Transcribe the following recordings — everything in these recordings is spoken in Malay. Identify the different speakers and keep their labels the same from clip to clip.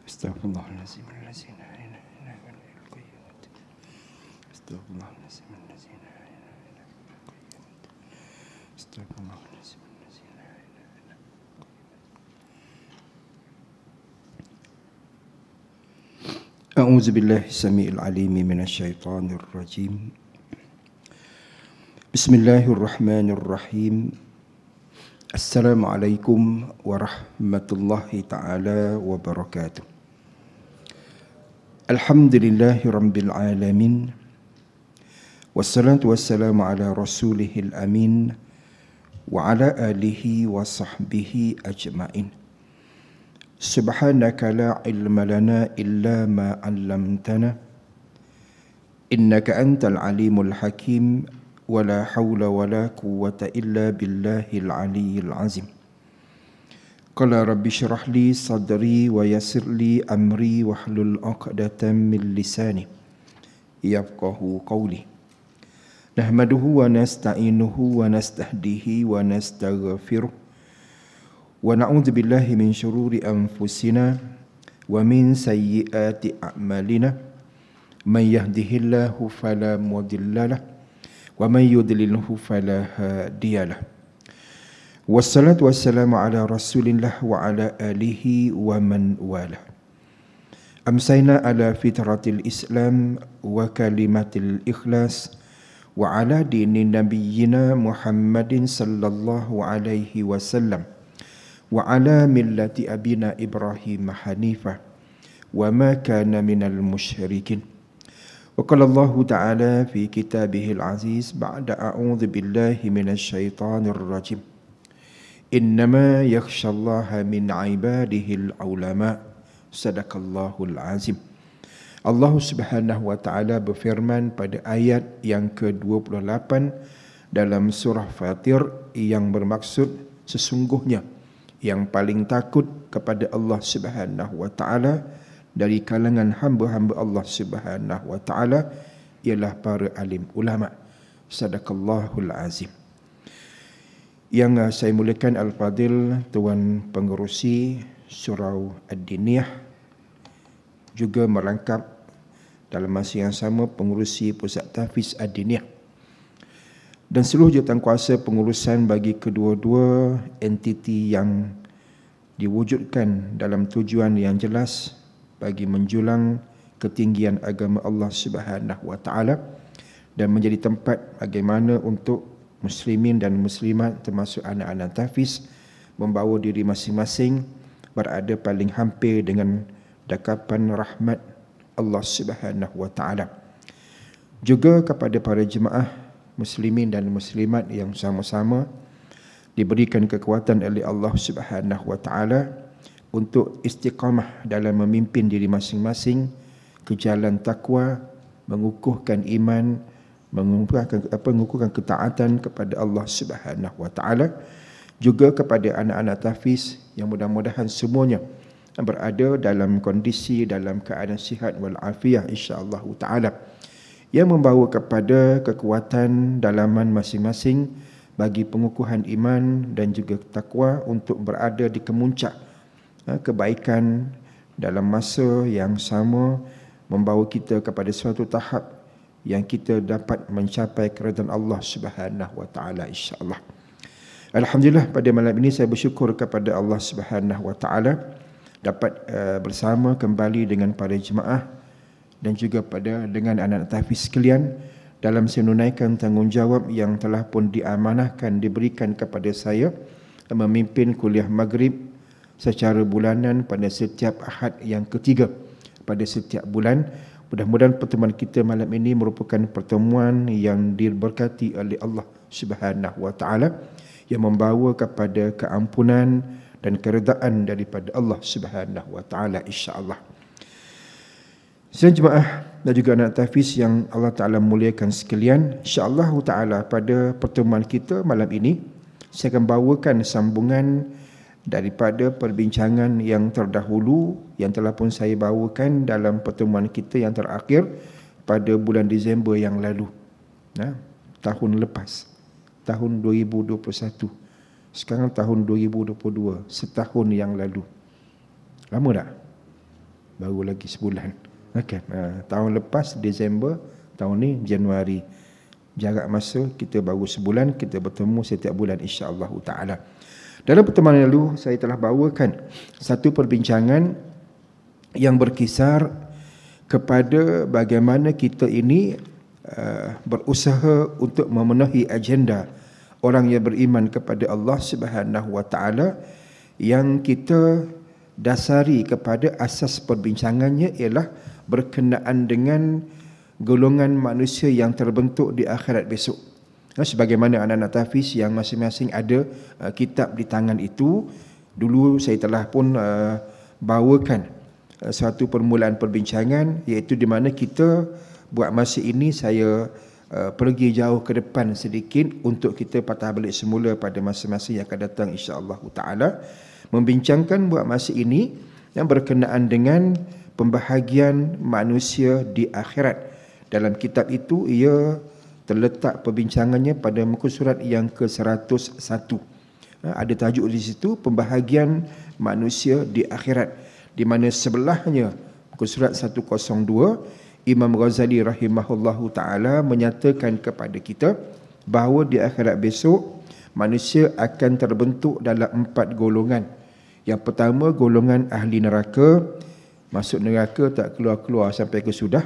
Speaker 1: Astaghfirullahalazim allazim la ilaha illa huwal hayyul qayyum. Astaghfirullahalazim allazim la ilaha illa huwal qayyum. Astaghfirullahalazim allazim la ilaha illa huwal qayyum. A'udzu billahi samii'il 'aliim minasyaitonir rajiim. Bismillahirrahmanirrahim. Assalamualaikum warahmatullahi taala wabarakatuh. Alhamdulillahi rabbil alamin. Wassalatu wassalamu ala rasulihil amin wa ala alihi wa sahbihi ajma'in. Subhanaka la ilma lana illa ma 'allamtana innaka antal alimul hakim. ولا حول ولا قوة إلا بالله العلي العظيم. قال رب اشرح لي صدري ويسر لي أمري واحلل عقدة من لساني يفقهوا قولي. نحمده ونستعينه ونستهديه ونستغفره ونعوذ بالله من شرور أنفسنا ومن سيئات أعمالنا. من يهده الله فلا مضل له ومن يضلله فلا هادي له. والصلاة والسلام على رسول الله وعلى آله ومن والاه. أمسينا على فطرة الإسلام وكلمة الإخلاص وعلى دين نبينا محمد صلى الله عليه وسلم وعلى ملة أبينا إبراهيم حنيفا وما كان من المشركين. وقال الله تعالى في كتابه العزيز بعد أعوذ بالله من الشيطان الرجيم إنما يخشى الله من عباده العلماء. صدق الله العظيم. Allah Subhanahu wa taala berfirman pada ayat yang ke-28 dalam surah Fatir yang bermaksud sesungguhnya yang paling takut kepada Allah Subhanahu wa taala dari kalangan hamba-hamba Allah Subhanahu wa taala ialah para alim ulama. Sadaqallahul azim. Yang saya mulakan Al-Fadil Tuan Pengerusi Surau Ad-Diniyah, juga merangkap dalam masa yang sama Pengerusi Pusat Tahfiz Ad-Diniyah dan seluruh jawatankuasa pengurusan bagi kedua-dua entiti yang diwujudkan dalam tujuan yang jelas bagi menjulang ketinggian agama Allah Subhanahu wa taala dan menjadi tempat bagaimana untuk muslimin dan muslimat termasuk anak-anak tahfiz membawa diri masing-masing berada paling hampir dengan dakapan rahmat Allah Subhanahu wa taala. Juga kepada para jemaah muslimin dan muslimat yang sama-sama diberikan kekuatan oleh Allah Subhanahu wa taala untuk istiqamah dalam memimpin diri masing-masing ke jalan takwa, mengukuhkan iman, mengukuhkan ketaatan kepada Allah Subhanahu wa taala, juga kepada anak-anak tahfiz yang mudah-mudahan semuanya berada dalam kondisi dalam keadaan sihat wal afiah insya-Allah taala, yang membawa kepada kekuatan dalaman masing-masing bagi pengukuhan iman dan juga takwa untuk berada di kemuncak kebaikan dalam masa yang sama, membawa kita kepada suatu tahap yang kita dapat mencapai keridhaan Allah Subhanahu wa taala insya-Allah. Alhamdulillah, pada malam ini saya bersyukur kepada Allah Subhanahu wa taala dapat bersama kembali dengan para jemaah dan juga dengan anak-anak tahfiz sekalian dalam menunaikan tanggungjawab yang telah pun diamanahkan, diberikan kepada saya memimpin kuliah maghrib secara bulanan pada setiap Ahad yang ketiga pada setiap bulan. Mudah-mudahan pertemuan kita malam ini merupakan pertemuan yang diberkati oleh Allah Subhanahu wa taala, yang membawa kepada keampunan dan keredaan daripada Allah Subhanahu wa taala insya-Allah. Sidang jemaah dan juga anak tahfiz yang Allah taala muliakan sekalian, insya-Allah taala pada pertemuan kita malam ini saya akan bawakan sambungan daripada perbincangan yang terdahulu yang telah pun saya bawakan dalam pertemuan kita yang terakhir pada bulan Disember yang lalu, tahun lepas, tahun 2021. Sekarang tahun 2022, setahun yang lalu. Lama tak? baru lagi sebulan. Okay. Tahun lepas Disember, tahun ni Januari. Jarak masa kita baru sebulan, kita bertemu setiap bulan insya-Allah taala. Dalam pertemuan lalu saya telah bawakan satu perbincangan yang berkisar kepada bagaimana kita ini berusaha untuk memenuhi agenda orang yang beriman kepada Allah Subhanahu wa taala, yang kita dasari kepada asas perbincangannya ialah berkenaan dengan golongan manusia yang terbentuk di akhirat besok. Sebagaimana anak-anak tahfiz yang masing-masing ada kitab di tangan itu, dulu saya telah pun bawakan satu permulaan perbincangan, iaitu di mana kita buat masa ini saya pergi jauh ke depan sedikit untuk kita patah balik semula pada masa-masa yang akan datang insya-Allah taala, membincangkan buat masa ini yang berkenaan dengan pembahagian manusia di akhirat. Dalam kitab itu ia terletak perbincangannya pada muka surat yang ke-101. Ada tajuk di situ pembahagian manusia di akhirat, di mana sebelahnya muka surat 102 Imam Ghazali rahimahullahu taala menyatakan kepada kita bahawa di akhirat besok manusia akan terbentuk dalam 4 golongan. Yang pertama, golongan ahli neraka, masuk neraka tak keluar-keluar sampai ke sudah.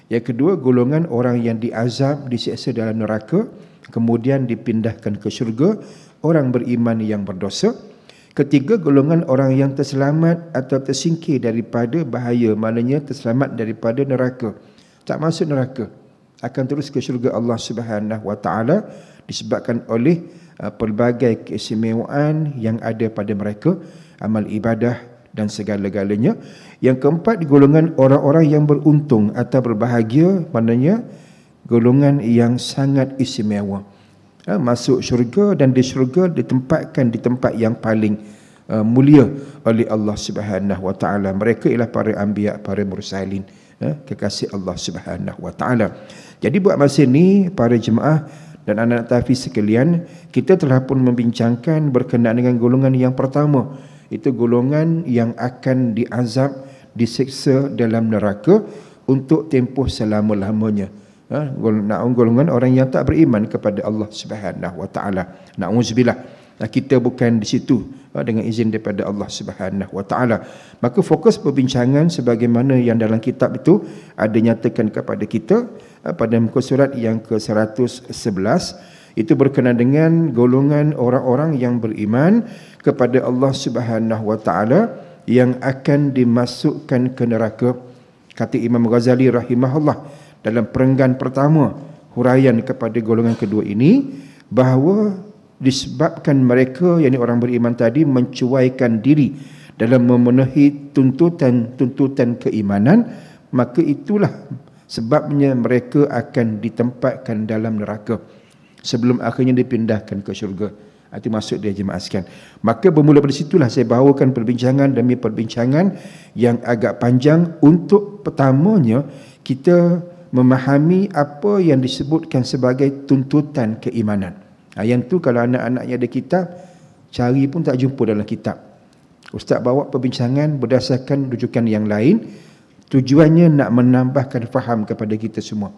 Speaker 1: Yang kedua, golongan orang yang diazab, disiksa dalam neraka, kemudian dipindahkan ke syurga, orang beriman yang berdosa. Ketiga, golongan orang yang terselamat atau tersingkir daripada bahaya, maknanya terselamat daripada neraka, tak masuk neraka, akan terus ke syurga Allah Subhanahu wa taala disebabkan oleh pelbagai keistimewaan yang ada pada mereka, amal ibadah dan segala-galanya. Yang keempat, golongan orang-orang yang beruntung atau berbahagia, maknanya golongan yang sangat istimewa, masuk syurga dan di syurga ditempatkan di tempat yang paling mulia oleh Allah Subhanahu wa taala. Mereka ialah para anbiya, para mursalin, kekasih Allah Subhanahu wa taala. Jadi buat masa ini para jemaah dan anak-anak tahfiz sekalian, kita telah pun membincangkan berkenaan dengan golongan yang pertama, itu golongan yang akan diazab, disiksa dalam neraka untuk tempoh selama-lamanya. Golongan orang yang tak beriman kepada Allah Subhanahu wa taala. Nauzubillah. Kita bukan di situ dengan izin daripada Allah Subhanahu wa taala. Maka fokus perbincangan sebagaimana yang dalam kitab itu ada nyatakan kepada kita pada muka surat yang ke-111, itu berkenaan dengan golongan orang-orang yang beriman kepada Allah Subhanahu wa taala yang akan dimasukkan ke neraka. Kata Imam Ghazali rahimahullah dalam perenggan pertama huraian kepada golongan kedua ini, bahawa disebabkan mereka, yakni orang beriman tadi, mencuaikan diri dalam memenuhi tuntutan keimanan, maka itulah sebabnya mereka akan ditempatkan dalam neraka sebelum akhirnya dipindahkan ke syurga. Itu maksud dia jemaah sekalian. Maka bermula dari situlah saya bawakan perbincangan demi perbincangan yang agak panjang untuk pertamanya kita memahami apa yang disebutkan sebagai tuntutan keimanan. Yang tu kalau anak-anaknya ada kitab, cari pun tak jumpa dalam kitab. Ustaz bawa perbincangan berdasarkan rujukan yang lain, tujuannya nak menambahkan faham kepada kita semua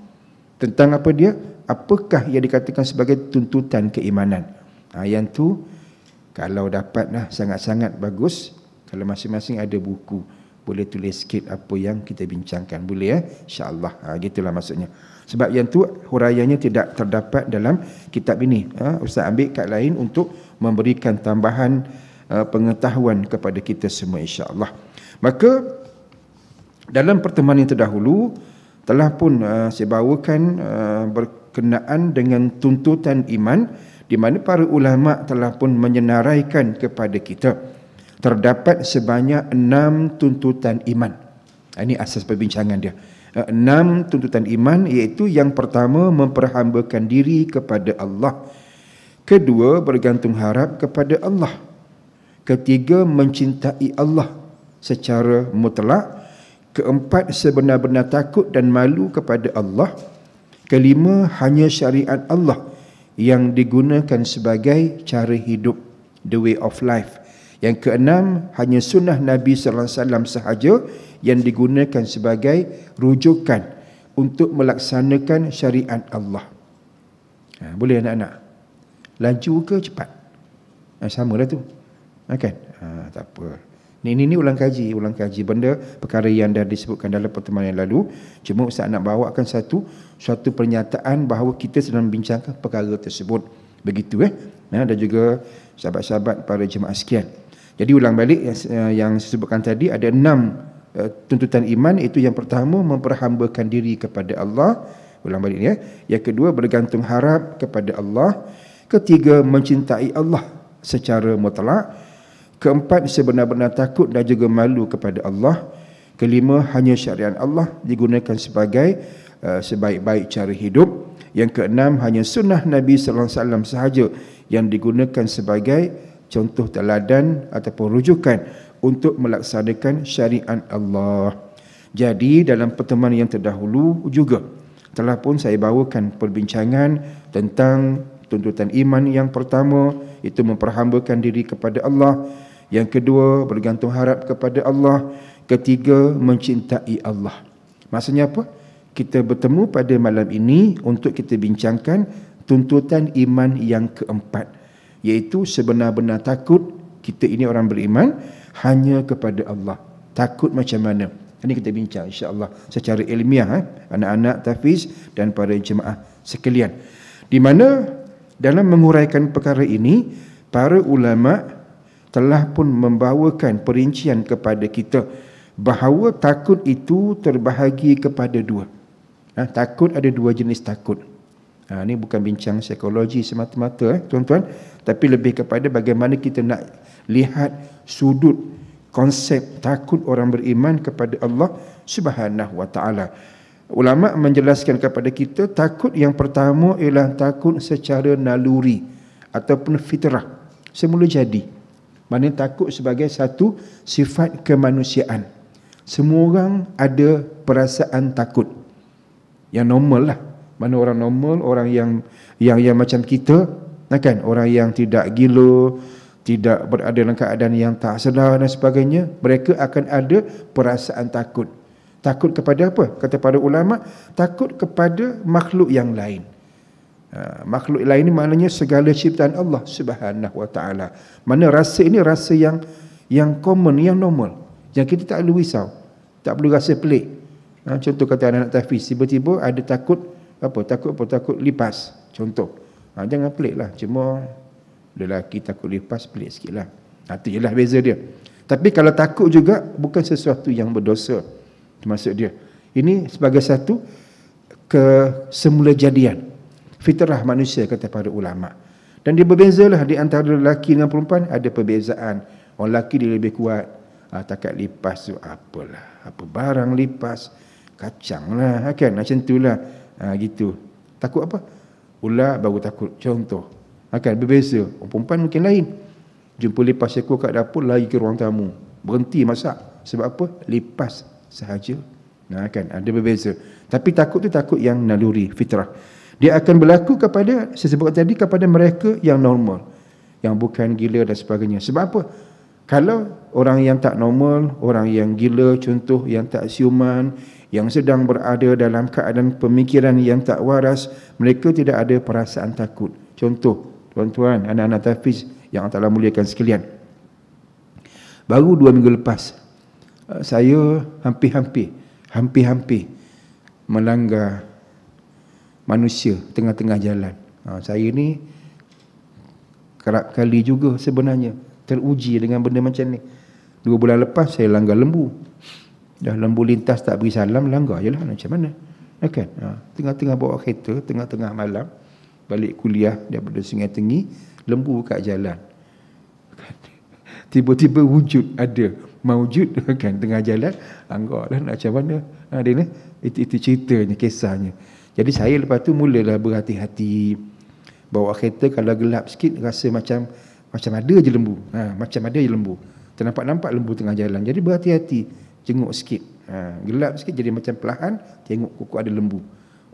Speaker 1: tentang apa dia, apakah yang dikatakan sebagai tuntutan keimanan. Yang tu kalau dapatlah sangat-sangat bagus. Kalau masing-masing ada buku, boleh tulis sikit apa yang kita bincangkan, boleh insya-Allah. Gitulah maksudnya. Sebab yang tu huraiannya tidak terdapat dalam kitab ini. Ustaz ambil kat lain untuk memberikan tambahan pengetahuan kepada kita semua insya-Allah. Maka dalam pertemuan yang terdahulu telah pun saya bawakan berkenaan dengan tuntutan iman, di mana para ulama telah pun menyenaraikan kepada kita terdapat sebanyak 6 tuntutan iman. Ini asas perbincangan dia. 6 tuntutan iman, iaitu yang pertama memperhambakan diri kepada Allah, kedua bergantung harap kepada Allah, ketiga mencintai Allah secara mutlak, keempat sebenar-benar takut dan malu kepada Allah, kelima hanya syariat Allah yang digunakan sebagai cara hidup, the way of life. Yang keenam, hanya sunnah Nabi sallallahu alaihi wasallam sahaja yang digunakan sebagai rujukan untuk melaksanakan syariat Allah. Boleh anak-anak? Laju ke cepat? Sama lah tu. Kan? Tak apa. Ini ulang kaji benda perkara yang dah disebutkan dalam pertemuan yang lalu. Cuma Ustaz nak bawakan suatu pernyataan bahawa kita sedang membincangkan perkara tersebut. Begitu dan juga sahabat-sahabat para jemaah sekalian. Jadi ulang balik yang saya sebutkan tadi, ada 6 tuntutan iman. Itu yang pertama, memperhambakan diri kepada Allah. Ulang balik ya. Yang kedua, bergantung harap kepada Allah. Ketiga, mencintai Allah secara mutlak. Keempat, sebenar-benar takut dan juga malu kepada Allah. Kelima, hanya syariat Allah digunakan sebagai sebaik-baik cara hidup. Yang keenam, hanya sunnah Nabi sallallahu alaihi wasallam sahaja yang digunakan sebagai contoh teladan ataupun rujukan untuk melaksanakan syariat Allah. Jadi dalam pertemuan yang terdahulu juga telah pun saya bawakan perbincangan tentang tuntutan iman yang pertama, itu memperhambakan diri kepada Allah. Yang kedua, bergantung harap kepada Allah. Ketiga, mencintai Allah. Maksudnya apa? Kita bertemu pada malam ini untuk kita bincangkan tuntutan iman yang keempat, iaitu sebenar-benar takut. Kita ini orang beriman hanya kepada Allah. Takut macam mana? Ini kita bincang insya-Allah secara ilmiah, anak-anak tahfiz dan para jemaah sekalian. Di mana dalam menguraikan perkara ini, para ulama telah pun membawakan perincian kepada kita bahawa takut itu terbahagi kepada 2. Takut ada 2 jenis takut. Ini bukan bincang psikologi semata-mata tuan-tuan, tapi lebih kepada bagaimana kita nak lihat sudut konsep takut orang beriman kepada Allah Subhanahu wa taala. Ulama menjelaskan kepada kita, takut yang pertama ialah takut secara naluri ataupun fitrah, semula jadi. Maknanya takut sebagai satu sifat kemanusiaan. Semua orang ada perasaan takut. Yang normal lah. Mana orang normal, orang yang macam kita, kan? Orang yang tidak gila, tidak berada dalam keadaan yang tak sedar dan sebagainya, mereka akan ada perasaan takut. Takut kepada apa? Kata para ulama, takut kepada makhluk yang lain. Makhluk lain ini maknanya segala ciptaan Allah Subhanahu wa taala. Mana rasa ini rasa yang common, yang normal, yang kita tak perlu risau, tak perlu rasa pelik. Contoh kata anak-anak tahfiz, tiba-tiba ada takut takut lipas, contoh. Jangan pelik lah, cuma lelaki takut lipas, pelik sikit lah. Itu je lah beza dia. Tapi kalau takut juga bukan sesuatu yang berdosa, maksud dia. Ini sebagai satu kesemulajadian fitrah manusia, kata para ulama. Dan dia berbezalah di antara lelaki dengan perempuan, ada perbezaan. Orang lelaki dia lebih kuat. Takat lipas tu apalah, apa barang lipas, kacang lah, kan? Macam tu lah. Gitu. Takut apa? Ular baru takut, contoh. Kan berbeza. Orang perempuan mungkin lain. Jumpa lipas ekor kat dapur, lari ke ruang tamu, berhenti masak. Sebab apa? Lipas sahaja. Kan ada berbeza. Tapi takut tu takut yang naluri, fitrah. Dia akan berlaku kepada, saya sebutkan tadi, kepada mereka yang normal, yang bukan gila dan sebagainya. Sebab apa? Kalau orang yang tak normal, orang yang gila, contoh yang tak siuman, yang sedang berada dalam keadaan pemikiran yang tak waras, mereka tidak ada perasaan takut. Contoh, tuan-tuan, anak-anak tahfiz yang Allah muliakan sekalian, baru 2 minggu lepas, saya hampir melanggar manusia tengah-tengah jalan. Saya ni kerap kali juga sebenarnya teruji dengan benda macam ni. 2 bulan lepas saya langgar lembu. Dah lembu lintas tak beri salam, langgar je lah, macam mana? Kan? Tengah-tengah bawa kereta, tengah-tengah malam, balik kuliah daripada Sungai Tengi, lembu kat jalan. Tiba-tiba wujud, ada maujud kan tengah jalan, langgar dah, macam mana? Dia itu ceritanya, kisahnya. Jadi saya lepas tu mulalah berhati-hati. Bawa kereta kalau gelap sikit rasa macam ada je lembu. Macam ada je lembu. Ternampak-nampak lembu tengah jalan. Jadi berhati-hati. Jenguk sikit. Gelap sikit jadi macam perlahan tengok kuku ada lembu.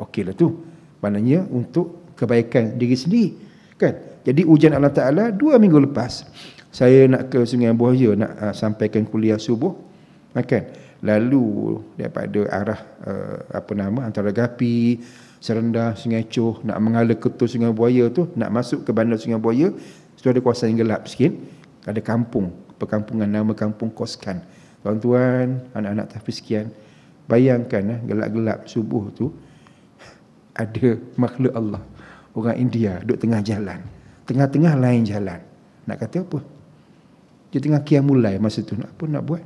Speaker 1: Okeylah tu. Maknanya untuk kebaikan diri sendiri. Kan? Jadi ujian Allah Ta'ala 2 minggu lepas. Saya nak ke Sungai Buaya, nak sampaikan kuliah subuh, kan? Lalu daripada arah antara Gapi, Serendar, Sungai Choh, nak mengalir ketul Sungai Buaya tu, nak masuk ke bandar Sungai Buaya, itu ada kawasan yang gelap sikit, ada kampung, perkampungan, nama kampung Koskan. Tuan-tuan, anak-anak tahfiz sekian, bayangkan gelap-gelap subuh tu ada makhluk Allah, orang India duduk tengah jalan, tengah-tengah lain jalan. Nak kata apa? Dia tengah qiyamul lail masa tu, nak apa nak buat?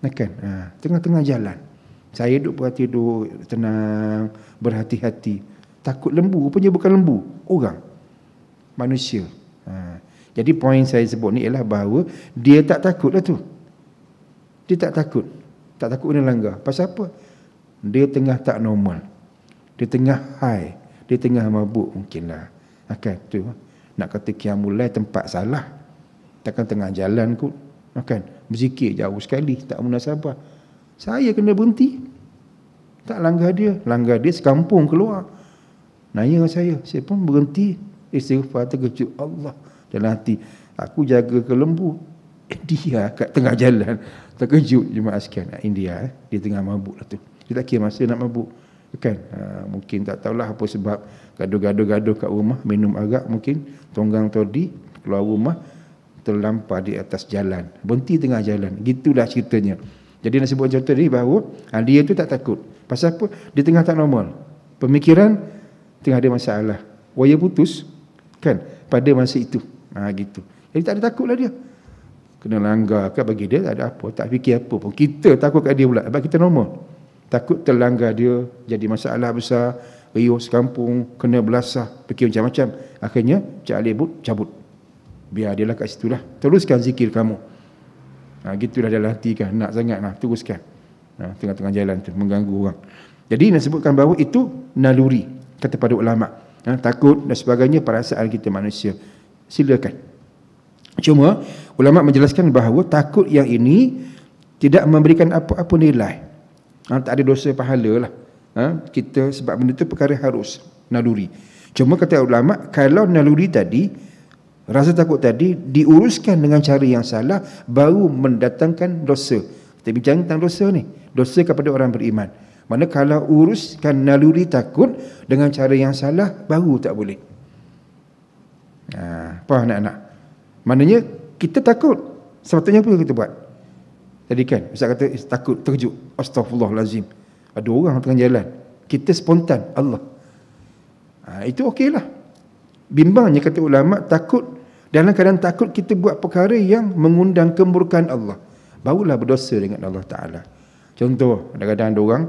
Speaker 1: Kan? Tengah-tengah jalan. Saya duduk perhati, duduk tenang, berhati-hati. Takut lembu, rupanya bukan lembu, orang, manusia. Jadi poin saya sebut ni ialah bahawa dia tak takut lah tu. Dia tak takut kena langgar. Pasal apa? Dia tengah tak normal, dia tengah high, dia tengah mabuk mungkinlah. Kan tu. Nak kata qiyamul lail tempat salah, takkan tengah jalan kot, kan? Berzikir jauh sekali, tak munasabah. Saya kena berhenti, tak langgar dia sekampung keluar. Nanya saya pun berhenti, istighfar, terkejut. Allah, dalam hati, aku jaga ke lembu, dia kat tengah jalan. Terkejut jemaah sekian. India, dia tengah mabuk lah tu. Dia tak kira masa nak mabuk, kan? Mungkin tak tahulah apa sebab, gaduh-gaduh kat rumah, minum arak mungkin, tonggang todi, keluar rumah, terlampar di atas jalan, berhenti tengah jalan. Gitulah ceritanya. Jadi nak sebut contoh ni bahawa dia tu tak takut. Pasal apa? Dia tengah tak normal, pemikiran tengah ada masalah, waya putus, kan, pada masa itu. Gitu. Jadi tak ada takutlah dia. Kena langgar kan, bagi dia tak ada apa, tak fikir apa pun. Kita takut kat dia pula, sebab kita normal. Takut terlanggar dia, jadi masalah besar, riuh sekampung, kena belasah, fikir macam-macam. Akhirnya Cik Ali cabut. Biar dia lah kat situ lah. Teruskan zikir kamu. Gitulah dalam hati kan. Nak sangat lah. Teruskan. Tengah-tengah jalan tu mengganggu orang. Jadi nak sebutkan bahawa itu naluri, kata para ulama. Takut dan sebagainya perasaan kita manusia. Silakan. Cuma ulama menjelaskan bahawa takut yang ini tidak memberikan apa-apa nilai. Tak ada dosa pahala lah. Kita sebab benda itu perkara harus, naluri. Cuma kata ulama, kalau naluri tadi, rasa takut tadi diuruskan dengan cara yang salah, baru mendatangkan dosa. Kita bincang tentang dosa ni, dosa kepada orang beriman. Mana kalau uruskan naluri takut dengan cara yang salah, baru tak boleh. Apa anak-anak? Maknanya kita takut, sepatutnya apa kita buat? Tadi kan Ustaz kata takut, terkejut, astaghfirullahalazim, ada orang tengah jalan, kita spontan Allah. Itu okeylah. Bimbangnya kata ulama, takut, dalam keadaan takut kita buat perkara yang mengundang kemurkaan Allah, barulah berdosa dengan Allah Ta'ala. Contoh, kadang-kadang ada orang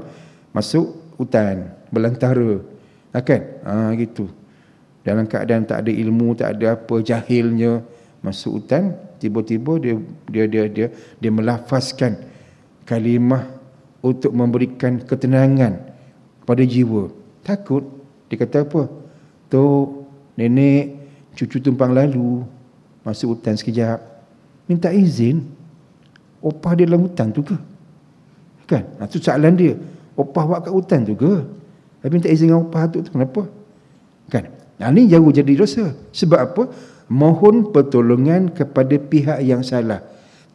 Speaker 1: masuk hutan belantara, kan? Gitu. Dalam keadaan tak ada ilmu, tak ada apa, jahilnya masuk hutan, tiba-tiba dia melafazkan kalimah untuk memberikan ketenangan kepada jiwa. Takut. Dia kata apa? Tok, nenek, cucu tumpang lalu, masuk hutan sekejap, minta izin. Opah dia dalam hutan tu ke? Kan? Itu soalan dia. Opah buat kat hutan tu ke? Tapi minta izin dengan opah tu kenapa? Kan? Ini jauh jadi dosa. Sebab apa? Mohon pertolongan kepada pihak yang salah.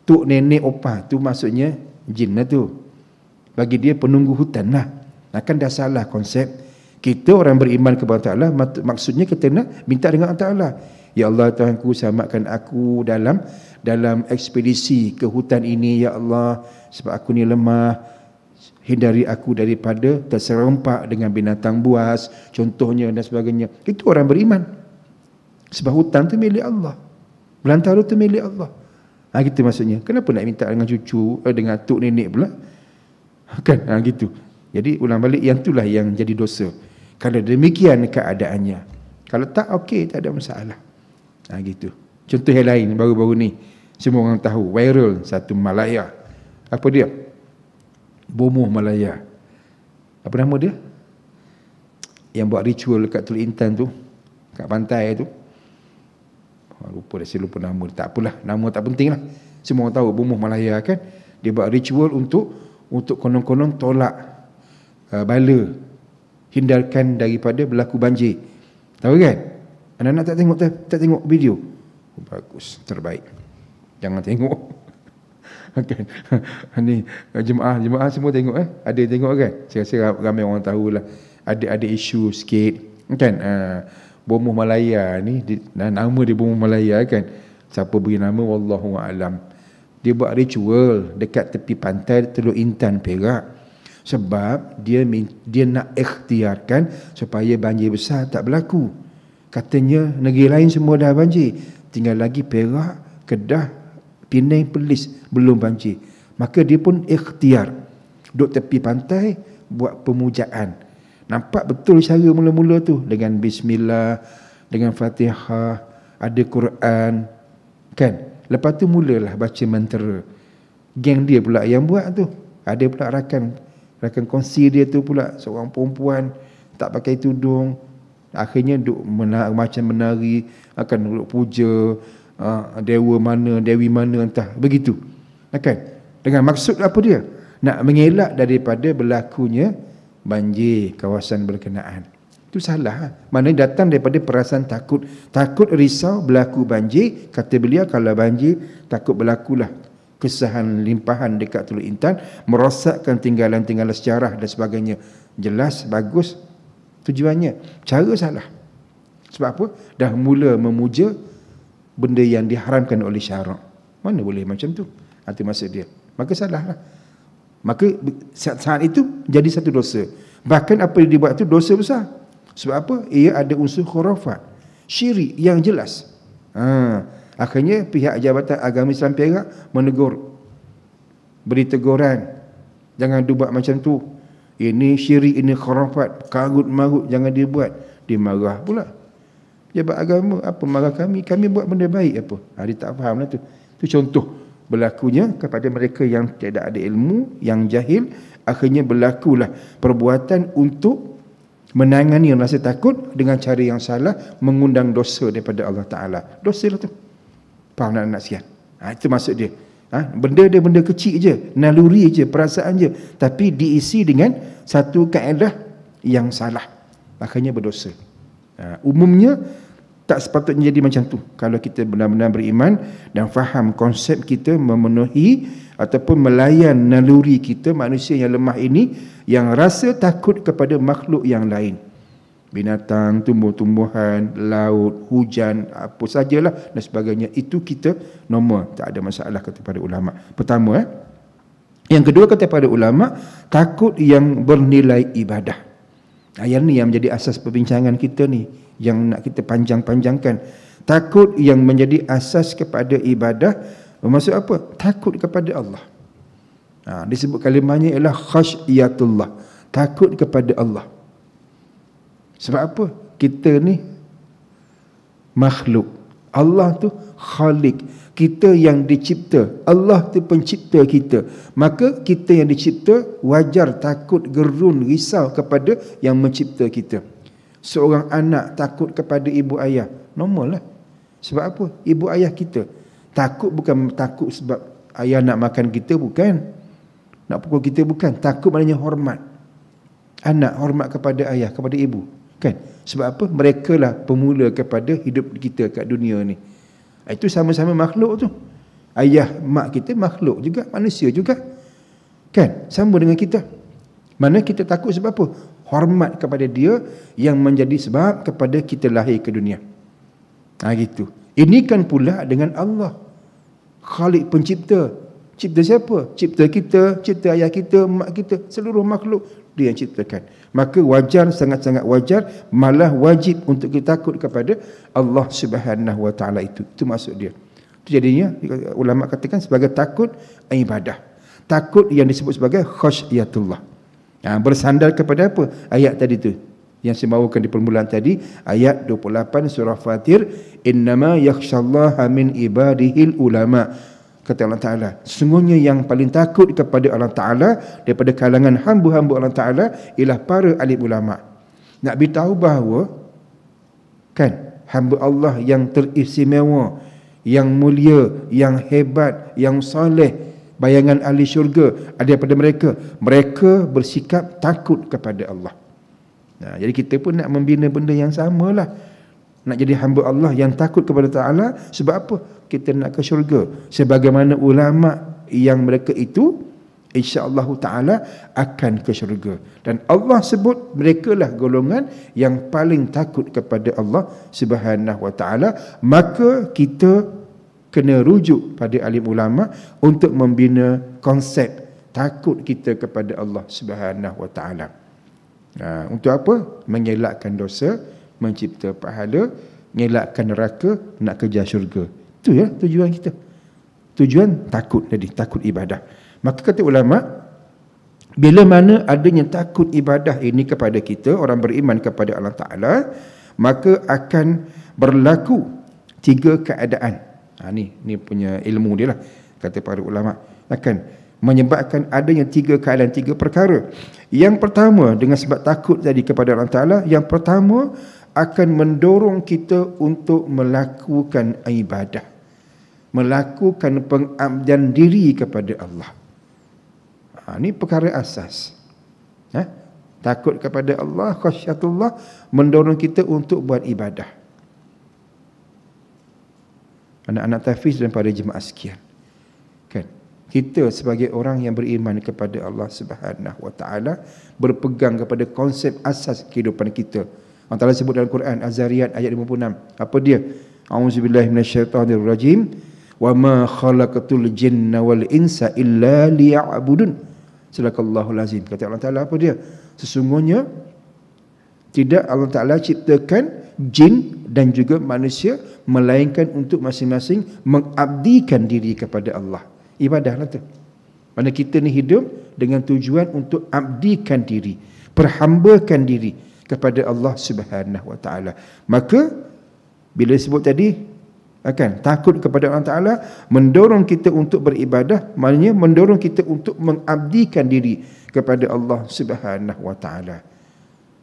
Speaker 1: Tok, nenek, opah tu maksudnya jin lah tu. Bagi dia penunggu hutan lah. Kan dah salah konsep. Kita orang beriman kepada Allah, maksudnya kita nak minta dengan Allah Ta'ala. Ya Allah Tuhanku, selamatkan aku dalam ekspedisi ke hutan ini, ya Allah, sebab aku ni lemah. Hindari aku daripada terserempak dengan binatang buas, contohnya, dan sebagainya. Itu orang beriman. Sebab hutan tu milik Allah, belantara tu milik Allah. Gitu maksudnya. Kenapa nak minta dengan cucu, dengan tok nenek pula? Kan? Gitu. Jadi ulang balik, yang itulah yang jadi dosa. Kalau demikian keadaannya. Kalau tak, okey, tak ada masalah. Gitu. Contoh yang lain, baru-baru ni semua orang tahu, viral, satu Malaya. Apa dia? Bomoh Malaya. Apa nama dia? Yang buat ritual kat Teluk Intan tu, kat pantai tu. Saya lupa nama. Tak apalah, nama tak penting lah. Semua orang tahu Bomoh Malaya kan. Dia buat ritual untuk konon-konon tolak bala, hindarkan daripada berlaku banjir. Tahu kan? Anak-anak tak tengok video? Bagus, terbaik. Jangan tengok. Kan? Ni jemaah semua tengok ada tengok kan. Saya rasa ramai orang tahulah. Ada isu sikit kan. Bomoh Malaya ni nama dia Bomoh Malaya kan. Siapa beri nama wallahu alam. Dia buat ritual dekat tepi pantai Teluk Intan Perak. Sebab dia nak ikhtiarkan supaya banjir besar tak berlaku. Katanya negeri lain semua dah banjir, tinggal lagi Perak, Kedah, Penang, Perlis belum banjir. Maka dia pun ikhtiar duduk tepi pantai buat pemujaan. Nampak betul cara mula-mula tu, dengan bismillah, dengan Fatihah, ada Quran kan. Lepas tu mulalah baca mantra. Geng dia pula yang buat tu. Ada pula rakan kongsi dia tu pula, seorang perempuan tak pakai tudung. Akhirnya duk macam menari, akan duduk puja dewa mana, dewi mana, entah begitu. Kan? Dengan maksud apa dia? Nak mengelak daripada berlakunya banjir kawasan berkenaan. Itu salah. Maknanya datang daripada perasaan takut. Takut risau berlaku banjir. Kata beliau, kalau banjir takut berlakulah kesahan limpahan dekat Teluk Intan, merosakkan tinggalan-tinggalan sejarah dan sebagainya. Jelas, bagus tujuannya. Cara salah. Sebab apa? Dah mula memuja benda yang diharamkan oleh syarak. Mana boleh macam tu? Itu maksud dia. Maka salahlah. Maka saat itu jadi satu dosa. Bahkan apa yang dibuat itu dosa besar. Sebab apa? Ia ada unsur khurafat, syirik yang jelas. Akhirnya pihak Jabatan Agama Islam Perak menegur, beri teguran, jangan dibuat macam tu, ini syirik, ini khurafat, karut marut, jangan dibuat. Dia marah pula. Jabat agama, apa marah kami? Kami buat benda baik apa? Dia tak faham lah tu. Itu contoh berlakunya kepada mereka yang tidak ada ilmu, yang jahil. Akhirnya berlakulah perbuatan untuk menangani rasa takut dengan cara yang salah, mengundang dosa daripada Allah Ta'ala. Dosa lah tu. Faham nak sian? Itu maksud dia. Benda dia benda kecil je, naluri je, perasaan je, tapi diisi dengan satu kaedah yang salah, akhirnya berdosa. Umumnya tak sepatutnya jadi macam tu. Kalau kita benar-benar beriman dan faham konsep kita memenuhi ataupun melayan naluri kita, manusia yang lemah ini, yang rasa takut kepada makhluk yang lain, binatang, tumbuh-tumbuhan, laut, hujan, apa sajalah dan sebagainya, itu kita normal, tak ada masalah, kata para ulama. Pertama. Yang kedua, kata para ulama, takut yang bernilai ibadah. Yang ni yang menjadi asas perbincangan kita ni, yang nak kita panjang-panjangkan. Takut yang menjadi asas kepada ibadah, bermaksud apa? Takut kepada Allah. Disebut kalimahnya ialah khasyatullah, takut kepada Allah. Sebab apa? Kita ni makhluk, Allah tu khalik, kita yang dicipta, Allah tu pencipta kita. Maka kita yang dicipta wajar takut, gerun, risau kepada yang mencipta kita. Seorang anak takut kepada ibu ayah, normal lah. Sebab apa? Ibu ayah kita. Takut bukan takut sebab ayah nak makan kita, bukan. Nak pukul kita, bukan. Takut maknanya hormat. Anak hormat kepada ayah, kepada ibu, kan? Sebab apa? Mereka lah pemula kepada hidup kita kat dunia ni. Itu sama-sama makhluk tu. Ayah, mak kita makhluk juga, manusia juga, kan? Sama dengan kita. Mana kita takut sebab apa? Hormat kepada dia yang menjadi sebab kepada kita lahir ke dunia. Gitu. Ini kan pula dengan Allah, Khalik, pencipta. Cipta siapa? Cipta kita, cipta ayah kita, mak kita, seluruh makhluk dia yang ciptakan. Maka wajar, sangat-sangat wajar, malah wajib untuk kita takut kepada Allah Subhanahu Wa Taala itu. Itu maksud dia. Itu jadinya ulama katakan sebagai takut ibadah. Takut yang disebut sebagai khasyatullah. Bersandar kepada apa? Ayat tadi tu yang saya bawakan di permulaan tadi, ayat 28 surah Fatir, innama yakhshallaha min ibadihil ulama. Kata Allah Ta'ala, sesungguhnya yang paling takut kepada Allah Ta'ala daripada kalangan hamba-hamba Allah Ta'ala ialah para alim ulama. Nak beritahu bahawa, kan, hamba Allah yang teristimewa, yang mulia, yang hebat, yang soleh, bayangan ahli syurga ada daripada mereka. Mereka bersikap takut kepada Allah. Jadi kita pun nak membina benda yang samalah. Nak jadi hamba Allah yang takut kepada Ta'ala. Sebab apa? kita nak ke syurga. Sebagaimana ulama yang mereka itu insya-Allah taala akan ke syurga. Dan Allah sebut mereka lah golongan yang paling takut kepada Allah Subhanahu wa taala. Maka kita kena rujuk pada alim ulama untuk membina konsep takut kita kepada Allah Subhanahu wa taala. Untuk apa? Mengelakkan dosa, mencipta pahala, mengelakkan neraka, nak kejar syurga. Itu ya tujuan kita. Tujuan takut tadi, takut ibadah. Maka kata ulama, bila mana adanya takut ibadah ini kepada kita, orang beriman kepada Allah Ta'ala, maka akan berlaku 3 keadaan. Ni punya ilmu dia lah, kata para ulama. Akan menyebabkan adanya 3 keadaan, 3 perkara. Yang pertama, dengan sebab takut tadi kepada Allah Ta'ala, yang pertama akan mendorong kita untuk melakukan ibadah, melakukan pengabdian diri kepada Allah. Ini perkara asas. Takut kepada Allah, khasyatullah, mendorong kita untuk buat ibadah. Anak-anak tahfiz dan para jemaah sekalian, kan, kita sebagai orang yang beriman kepada Allah Subhanahu wa taala berpegang kepada konsep asas kehidupan kita. Allah Taala sebut dalam Quran Az-Zariyat ayat 56. Apa dia? A'udzubillahi minasyaitonirrajim. Wa ma khalaqatul jinna wal insa illa liya'budun. Sadaqallahul azim. Kata Allah Taala apa dia? Sesungguhnya tidak Allah Taala ciptakan jin dan juga manusia melainkan untuk masing-masing mengabdikan diri kepada Allah. Ibadahlah tu. Mana kita ni hidup dengan tujuan untuk abdikan diri, perhambakan diri kepada Allah Subhanahu wa taala. Maka bila disebut tadi akan takut kepada Allah Taala mendorong kita untuk beribadah, maknanya mendorong kita untuk mengabdikan diri kepada Allah Subhanahu wa taala.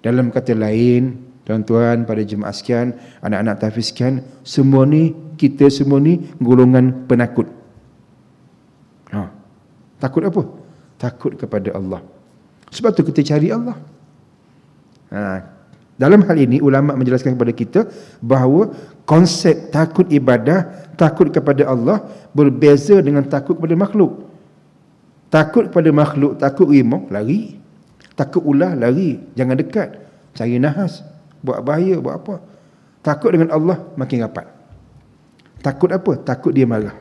Speaker 1: Dalam kata lain, tuan-tuan, pada jemaah sekalian, anak-anak tahfiz sekalian, semua ni, kita semua ni golongan penakut. Takut apa? Takut kepada Allah. Sebab tu kita cari Allah. Dalam hal ini ulama menjelaskan kepada kita bahawa konsep takut ibadah, takut kepada Allah berbeza dengan takut kepada makhluk. Takut kepada makhluk, takut rimau, lari. Takut ular, lari, jangan dekat, cari nahas, buat bahaya, buat apa. Takut dengan Allah, makin rapat. Takut apa? Takut dia marah,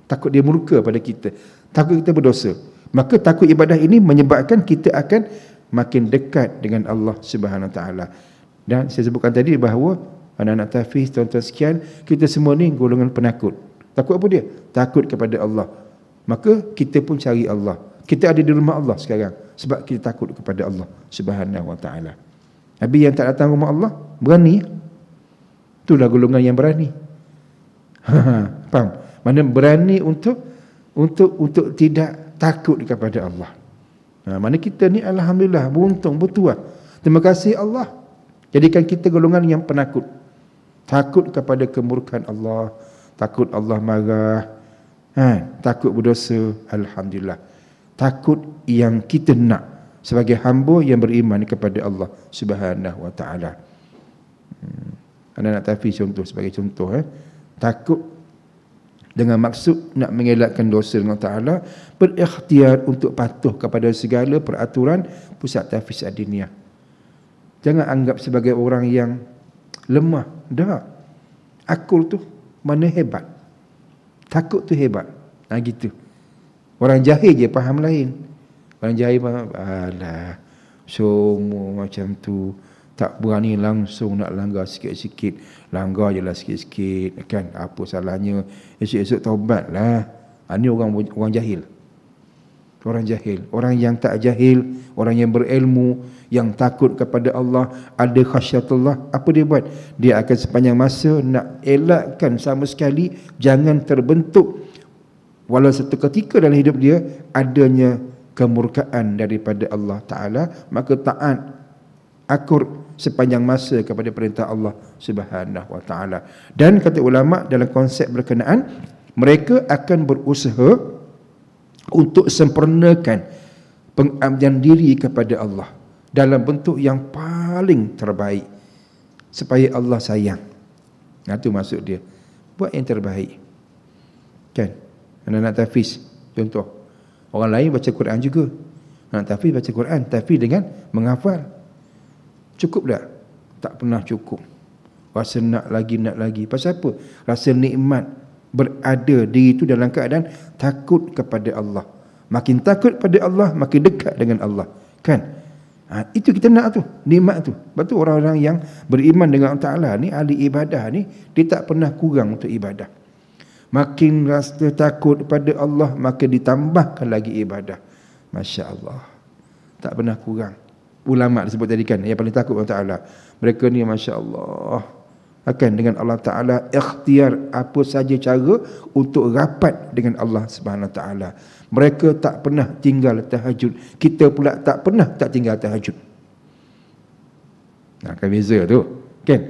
Speaker 1: takut dia murka pada kita, takut kita berdosa. Maka takut ibadah ini menyebabkan kita akan makin dekat dengan Allah Subhanahu wa taala. Dan saya sebutkan tadi bahawa anak-anak tahfiz, tuan-tuan sekian, kita semua ni golongan penakut. Takut apa dia? Takut kepada Allah. Maka kita pun cari Allah. Kita ada di rumah Allah sekarang sebab kita takut kepada Allah Subhanahu wa taala. Nabi yang tak datang rumah Allah berani. Itulah golongan yang berani. Faham? Mana berani untuk tidak takut kepada Allah. Mana kita ni alhamdulillah beruntung, bertuah. Terima kasih Allah jadikan kita golongan yang penakut. Takut kepada kemurkaan Allah, takut Allah marah, takut berdosa, alhamdulillah. Takut yang kita nak sebagai hamba yang beriman kepada Allah Subhanahu wa taala. Anak-anak tahfiz contoh sebagai contoh, takut dengan maksud nak mengelakkan dosa dengan Ta'ala, berikhtiar untuk patuh kepada segala peraturan pusat tahfiz Adiniyah. Jangan anggap sebagai orang yang lemah. Tak. Akul tu mana hebat, takut tu hebat. Gitu. Orang jahil je faham lain. Orang jahil faham, alah, semua macam tu, tak berani langsung nak langgar sikit-sikit. Langgar je lah sikit-sikit, kan? Apa salahnya? Esok-esok taubatlah. Ini orang jahil. Orang jahil. Orang yang tak jahil, orang yang berilmu, yang takut kepada Allah, ada khasyatullah, apa dia buat? Dia akan sepanjang masa nak elakkan sama sekali jangan terbentuk walau satu ketika dalam hidup dia adanya kemurkaan daripada Allah Ta'ala. Maka taat, akur sepanjang masa kepada perintah Allah Subhanahu wa taala. Dan kata ulama dalam konsep berkenaan, mereka akan berusaha untuk sempurnakan pengabdian diri kepada Allah dalam bentuk yang paling terbaik supaya Allah sayang. Itu maksud dia. Buat yang terbaik. Kan? Anak-anak tahfiz contoh. Orang lain baca Quran juga. Anak tahfiz baca Quran, tahfiz dengan menghafal. Cukup tak? Tak pernah cukup. Rasa nak lagi. Pasal apa? Rasa nikmat berada diri itu dalam keadaan takut kepada Allah. Makin takut pada Allah, makin dekat dengan Allah. Kan? Itu kita nak tu, nikmat tu. Sebab tu orang-orang yang beriman dengan Allah Ta'ala ni, ahli ibadah ni, dia tak pernah kurang untuk ibadah. Makin rasa takut pada Allah, maka ditambahkan lagi ibadah. Masya Allah. Tak pernah kurang. Ulama disebut tadi kan, yang paling takut Allah Ta'ala. Mereka ni Masya Allah, akan dengan Allah Ta'ala ikhtiar apa saja cara untuk rapat dengan Allah Subhanahu Wa Ta'ala. Mereka tak pernah tinggal tahajud. Kita pula tak pernah tak tinggal tahajud. Nah, kan beza tu. Kan?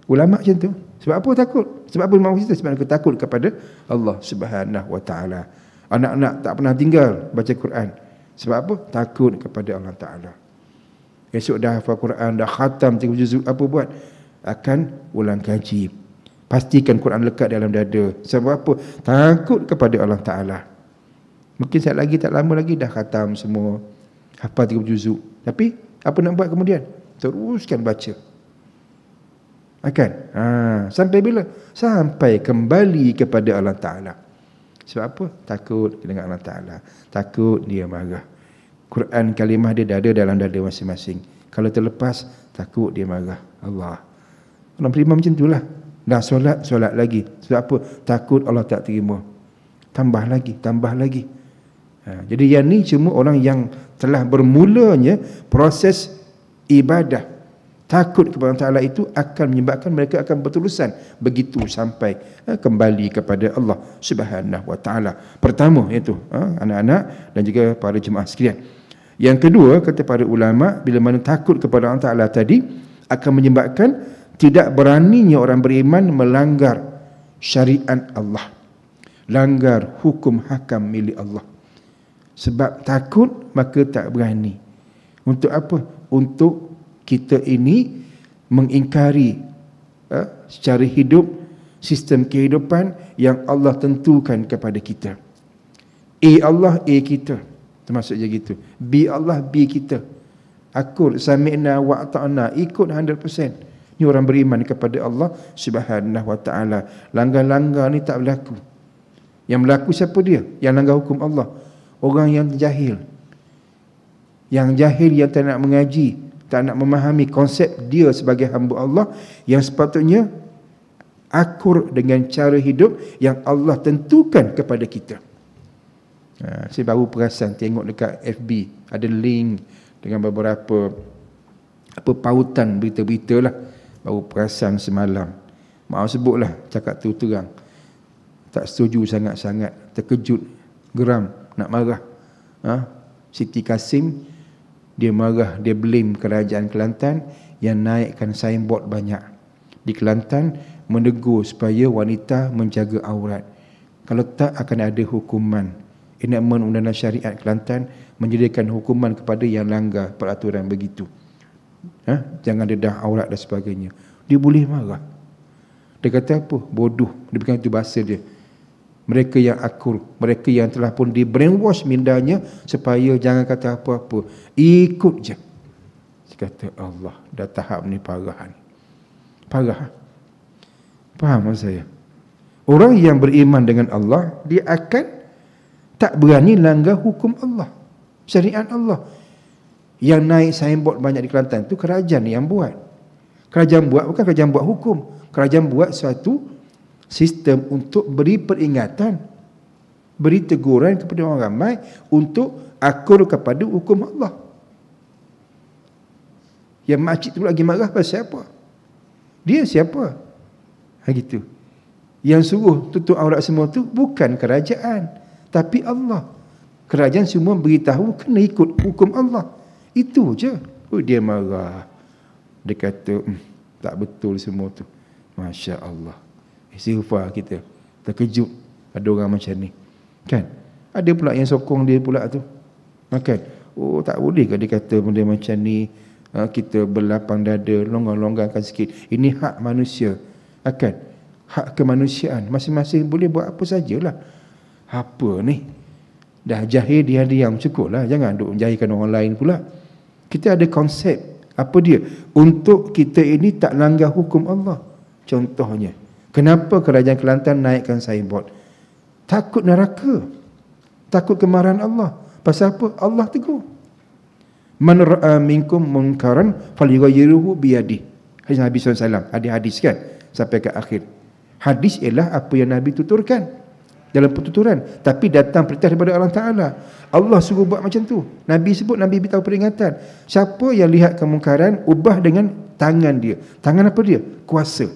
Speaker 1: Ulama macam tu. Sebab apa takut? Sebab apa ulama kita? Sebab mereka takut kepada Allah Subhanahu Wa Ta'ala. Anak-anak tak pernah tinggal baca Quran. Sebab apa? Takut kepada Allah Ta'ala. Esok dah hafal Quran, dah khatam 3 juzuk, apa buat? Akan ulang kaji. Pastikan Quran lekat dalam dada. Sebab apa? Takut kepada Allah Ta'ala. Mungkin saat lagi, tak lama lagi dah khatam semua, hafal 3 juzuk. Tapi apa nak buat kemudian? Teruskan baca. Akan? Sampai bila? Sampai kembali kepada Allah Ta'ala. Sebab apa? Takut dengan Allah Ta'ala. Takut dia marah. Quran kalimah dia dah ada dalam dada masing-masing. Kalau terlepas, takut dia marah. Allah. Orang beriman macam itulah. Dah solat lagi. Sebab apa? Takut Allah tak terima. Tambah lagi. Jadi yang ni cuma orang yang telah bermulanya proses ibadah. Takut kepada Allah Ta'ala itu akan menyebabkan mereka akan berterusan begitu sampai kembali kepada Allah Subhanahu Wa Ta'ala. Pertama iaitu anak-anak dan juga para jemaah sekalian. Yang kedua, kata para ulama, bila mana takut kepada Allah Ta'ala tadi akan menyebabkan tidak beraninya orang beriman melanggar syariat Allah, langgar hukum hakam milik Allah. Sebab takut maka tak berani. Untuk apa? Untuk kita ini mengingkari secara hidup sistem kehidupan yang Allah tentukan kepada kita. A Allah, A kita. Termasuk je gitu. B Allah, B kita. Akul sami'na wa ata'na, ikut 100%. Ni orang beriman kepada Allah Subhanahu Wa Ta'ala. Langgar-langgar ni tak berlaku. Yang berlaku siapa dia? Yang langgar hukum Allah. Orang yang jahil. Yang jahil, yang tak nak mengaji, tak nak memahami konsep dia sebagai hamba Allah, yang sepatutnya akur dengan cara hidup yang Allah tentukan kepada kita. Saya baru perasan tengok dekat FB ada link dengan beberapa pautan berita-berita lah. Baru perasan semalam. Maaf sebutlah, cakap tu terang. Tak setuju sangat-sangat, terkejut, geram, nak marah. Siti Kasim, dia marah, dia blame kerajaan Kelantan yang naikkan signboard banyak di Kelantan menegur supaya wanita menjaga aurat. Kalau tak akan ada hukuman. Enakmen Undang-Undang Syariat Kelantan menyediakan hukuman kepada yang langgar peraturan begitu. Jangan dedah aurat dan sebagainya. Dia boleh marah. Dia kata apa? Bodoh. Dia bukan itu bahasa dia. Mereka yang akur, mereka yang telah pun di brainwash mindanya supaya jangan kata apa-apa, ikut je. Dia kata Allah, dah tahap ni parah ni. Parah. Faham saya? Orang yang beriman dengan Allah, dia akan tak berani langgar hukum Allah, syariat Allah. Yang naik signboard banyak di Kelantan tu kerajaan yang buat. Kerajaan buat, bukan kerajaan buat hukum. Kerajaan buat suatu sistem untuk beri peringatan, beri teguran kepada orang ramai untuk akur kepada hukum Allah. Yang makcik tu lagi marah pasal apa? Dia siapa? Gitu. Yang suruh tutup aurat semua tu bukan kerajaan, tapi Allah. Kerajaan semua beritahu kena ikut hukum Allah. Itu je. Dia marah. Dia kata tak betul semua tu. Masya Allah. Istighfar kita. Terkejut ada orang macam ni. Kan? Ada pula yang sokong dia pula tu. Kan? Oh, tak boleh ke dia kata benda macam ni. Kita berlapang dada, longgar-longgarkan sikit. Ini hak manusia. Kan? Hak kemanusiaan. Masing-masing boleh buat apa sajalah. Apa ni? Dah jahil dia diam, cukuplah. Jangan duk jahilkan orang lain pula. Kita ada konsep. Apa dia? Untuk kita ini tak langgar hukum Allah. Contohnya, kenapa kerajaan Kelantan naikkan signboard? Takut neraka. Takut kemarahan Allah. Pasal apa? Allah tegur. Man ra'a minkum munkaran falyughayyirhu biyadihi. Hadis Nabi SAW. Ada hadis kan? Sampai ke akhir. Hadis ialah apa yang Nabi tuturkan dalam pertuturan. Tapi datang perintah daripada Allah Ta'ala. Allah suruh buat macam tu. Nabi sebut, Nabi beritahu peringatan. Siapa yang lihat kemungkaran, ubah dengan tangan dia. Tangan apa dia? Kuasa.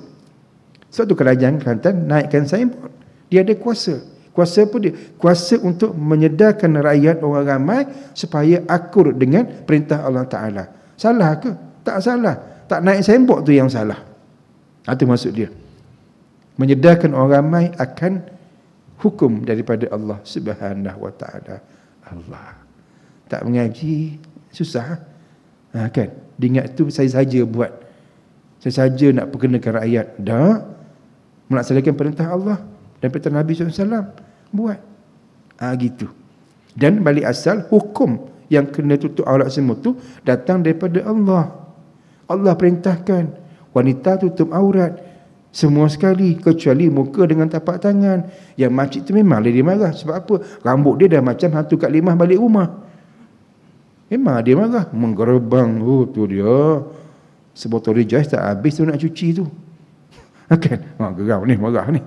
Speaker 1: Sebab tu kerajaan Kelantan naikkan signboard. Dia ada kuasa. Kuasa apa dia? Kuasa untuk menyedarkan rakyat orang ramai supaya akur dengan perintah Allah Ta'ala. Salah ke? Tak salah. Tak naik signboard tu yang salah. Itu maksud dia. Menyedarkan orang ramai akan hukum daripada Allah Subhanahu wa Ta'ala. Allah. Tak mengaji, susah. Kan? Diingat tu saya saja buat. Saya saja nak perkenakan rakyat. Dah. Melaksanakan perintah Allah dan perintah Nabi SAW. Buat. Gitu. Dan balik asal, hukum yang kena tutup aurat semua tu datang daripada Allah. Allah perintahkan wanita tutup aurat semua sekali kecuali muka dengan tapak tangan. Yang makcik tu memang dia marah. Sebab apa? Rambut dia dah macam hantu Kak Limah balik rumah. Memang dia marah. Menggerebang. Oh tu dia. Sebotol Rejoice tak habis tu nak cuci tu. Kan? Geram ni, marah ni.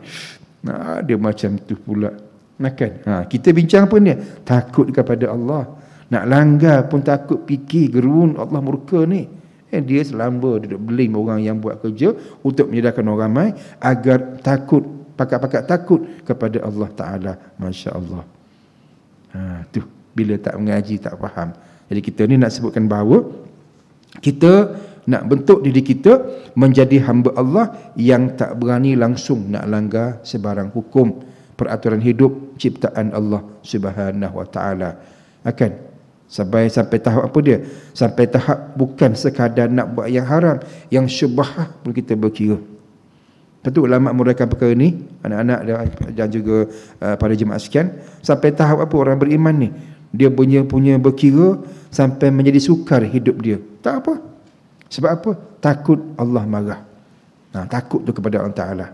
Speaker 1: Dia macam tu pula. Kan? Kita bincang apa ni? Takut kepada Allah. Nak langgar pun takut, fikir gerun Allah murka ni. Dia selamba duduk belim orang yang buat kerja untuk menyedarkan orang ramai agar takut, pakat-pakat takut kepada Allah Ta'ala. Masya Allah. Tu bila tak mengaji, tak faham. Jadi kita ni nak sebutkan bahawa kita nak bentuk diri kita menjadi hamba Allah yang tak berani langsung nak langgar sebarang hukum, peraturan hidup ciptaan Allah Subhanahu wa Ta'ala. Sampai tahap apa dia? Sampai tahap bukan sekadar nak buat yang haram, yang syubhah pun kita berkira. Tentu ulama muraikan perkara ni, anak-anak dan juga para jemaah sekian. Sampai tahap apa orang beriman ni? Dia punya berkira sampai menjadi sukar hidup dia. Tak apa. Sebab apa? Takut Allah marah. Takut tu kepada Allah Ta'ala.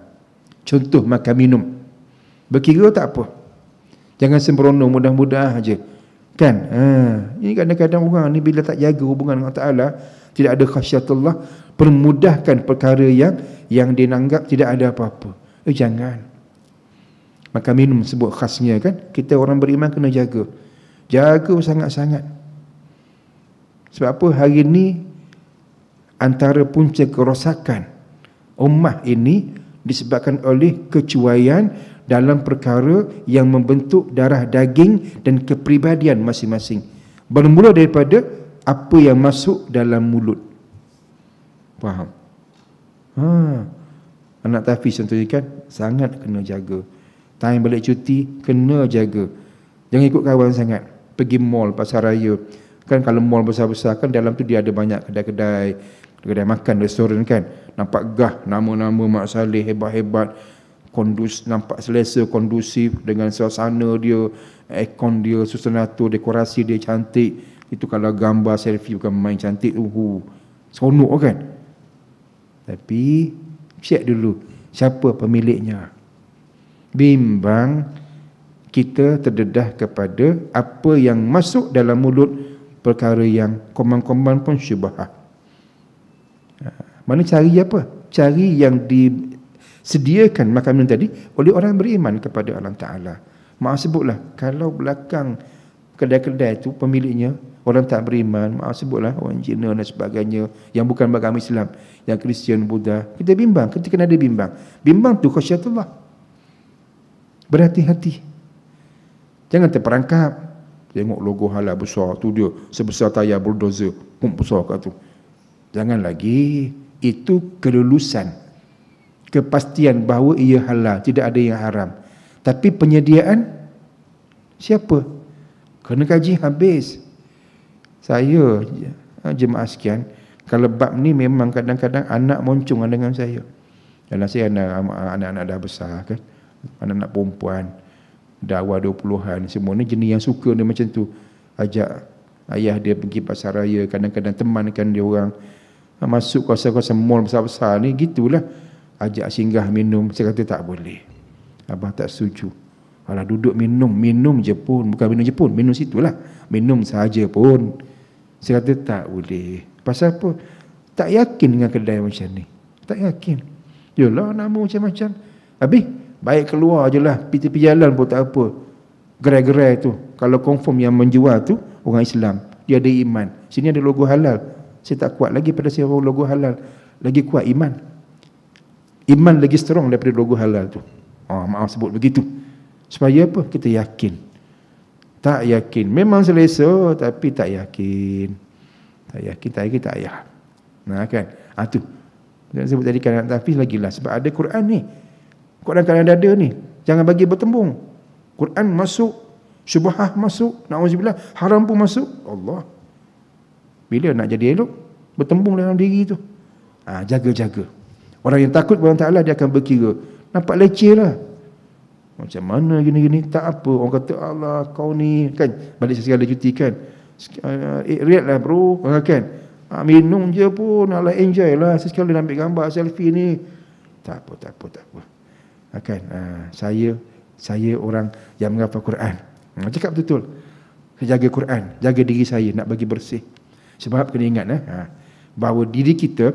Speaker 1: Contoh makan minum. Berkira tak apa. Jangan sembrono, mudah-mudah aja. Kan? Ini kadang-kadang orang ni bila tak jaga hubungan dengan Allah Ta'ala, tidak ada khasyatullah, permudahkan perkara yang dia nanggap tidak ada apa-apa. Jangan. Makan minum sebut khasnya kan. Kita orang beriman kena jaga. Jaga sangat-sangat. Sebab apa? Hari ni antara punca kerosakan ummah ini disebabkan oleh kecuaian dalam perkara yang membentuk darah daging dan kepribadian masing-masing. Bermula daripada apa yang masuk dalam mulut. Faham? Anak tahfiz contohnya kan, sangat kena jaga. Time balik cuti, kena jaga. Jangan ikut kawan sangat. Pergi mall, pasar raya. Kan kalau mall besar-besar kan dalam tu dia ada banyak kedai-kedai makan, restoran kan. Nampak gah, nama-nama Mak Saleh hebat-hebat. Nampak selesa, kondusif dengan suasana dia, aircon dia, susunatur, dekorasi dia cantik. Itu kalau gambar selfie bukan main cantik tu. Seronok kan? Tapi check dulu siapa pemiliknya. Bimbang kita terdedah kepada apa yang masuk dalam mulut, perkara yang komang-komang pun syubhah. Mana cari apa? Cari yang disediakan makanan tadi oleh orang beriman kepada Allah Ta'ala. Maaf sebutlah, kalau belakang kedai-kedai itu pemiliknya orang tak beriman, maaf sebutlah orang Cina dan sebagainya, yang bukan beragama Islam, yang Kristian, Buddha, kita bimbang, kita kena ada bimbang. Bimbang tu khasyatullah. Berhati-hati. Jangan terperangkap. Tengok logo halal besar tu, dia sebesar tayar bulldozer, besar kat tu. Jangan lagi. Itu kelulusan, kepastian bahawa ia halal, tidak ada yang haram. Tapi penyediaan siapa? Kena kaji habis. Saya jemaah sekian, kalau bab ni memang kadang-kadang anak moncong dengan saya. Dalam saya anak-anak dah besar kan, anak-anak perempuan. Dah awal 20-an, semua ni jenis yang suka dia macam tu. Ajak ayah dia pergi pasar raya, kadang-kadang temankan dia orang. Masuk kawasan-kawasan mall besar-besar ni, gitulah. Ajak singgah minum, saya kata tak boleh. Abah tak setuju. Alah, duduk minum je pun. Bukan minum je pun, minum situlah. Minum sahaja pun. Saya kata tak boleh. Pasal apa? Tak yakin dengan kedai macam ni. Tak yakin. Yalah, nama macam-macam. Habis, baik keluar je lah. Tepi jalan pun tak apa. Gerai-gerai tu, kalau confirm yang menjual tu orang Islam, dia ada iman. Sini ada logo halal. Saya tak kuat lagi pada saya logo halal. Lagi kuat iman. Iman lagi strong daripada logo halal tu. Maaf sebut begitu. Supaya apa? Kita yakin. Tak yakin. Memang selesa tapi tak yakin. Tak yakin, tak payah. Nah kan? Tu. Saya sebut tadi kan tapi lagilah sebab ada Quran ni. Quran kan ada ni. Jangan bagi bertembung. Quran masuk, syubhah masuk, na'udzubillah, haram pun masuk. Allah. Bila nak jadi elok? Bertembung dalam diri tu. Jaga-jaga. Orang yang takut kepada Allah Ta'ala, dia akan berkira. Nampak leceh lah. Macam mana gini-gini? Tak apa. Orang kata, Allah kau ni. Kan? Balik segala cuti kan. Riyad lah bro. Kan? Minum je pun. Allah enjoy lah. Sesekali nak ambil gambar selfie ni. Tak apa. Kan? Saya orang yang menghafal Quran. Cakap betul. Saya jaga Quran. Jaga diri saya. Nak bagi bersih. Sebab kena ingat bahawa diri kita,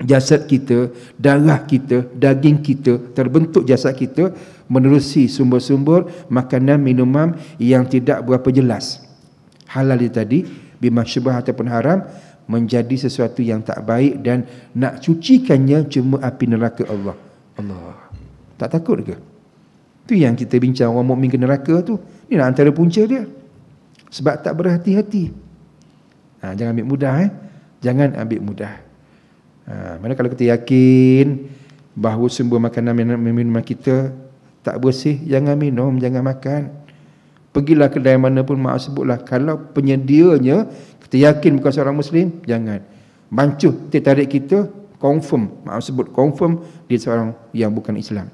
Speaker 1: jasad kita, darah kita, daging kita, terbentuk jasad kita menerusi sumber-sumber makanan, minuman yang tidak berapa jelas. Halal itu tadi, bima syubhah ataupun haram, menjadi sesuatu yang tak baik dan nak cucikannya cuma api neraka Allah. Tak takut ke? Itu yang kita bincang orang mukmin ke neraka tu. Inilah antara punca dia. Sebab tak berhati-hati. Jangan ambil mudah Jangan ambil mudah. Mana kalau kita yakin bahawa sumber makanan minuman kita tak bersih, jangan minum, jangan makan. Pergilah kedai mana pun, maaf sebutlah, kalau penyedianya kita yakin bukan seorang Muslim, jangan. Bancuh tertarik kita, confirm, maaf sebut confirm dia seorang yang bukan Islam.